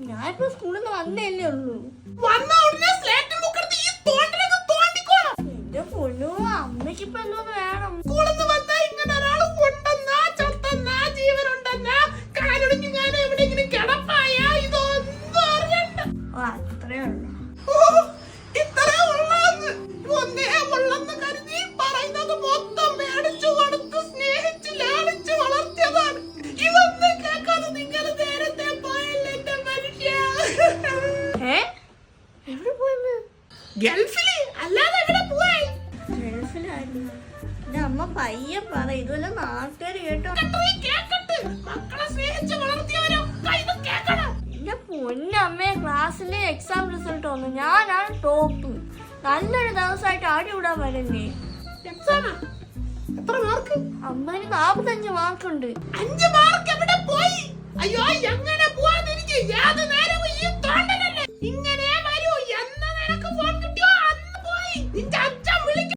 ഞാനിപ്പോ സ്കൂളിൽ നിന്ന് വന്നല്ലേ ഉള്ളൂ. എന്റെ പൊന്നു, അമ്മയ്ക്കിപ്പോ എന്തോന്ന് വേണം? അത്രേ ഉള്ളു. ഗൾഫിലായിരുന്നു. എന്റെ അമ്മ പയ്യെ പറ, ഇതുവല്ല നാട്ടുകാർ കേട്ടോ. എന്റെ പൊന്നമ്മേ, ക്ലാസ്സിലെ എക്സാം റിസൾട്ട് വന്നു. ഞാനാണ് ടോപ്പ്. നല്ലൊരു ദിവസമായിട്ട് ആടി വിടാൻ വരണ്ടേ? 45 മാർക്കുണ്ട്. 5 മാർക്ക് എവിടെ പോയി? അയ്യോ, എങ്ങനെ പോവാൻ? എനിക്ക് യാതൊരു നേരവും ഈ തോണ്ടലല്ലേ ഇങ്ങനെ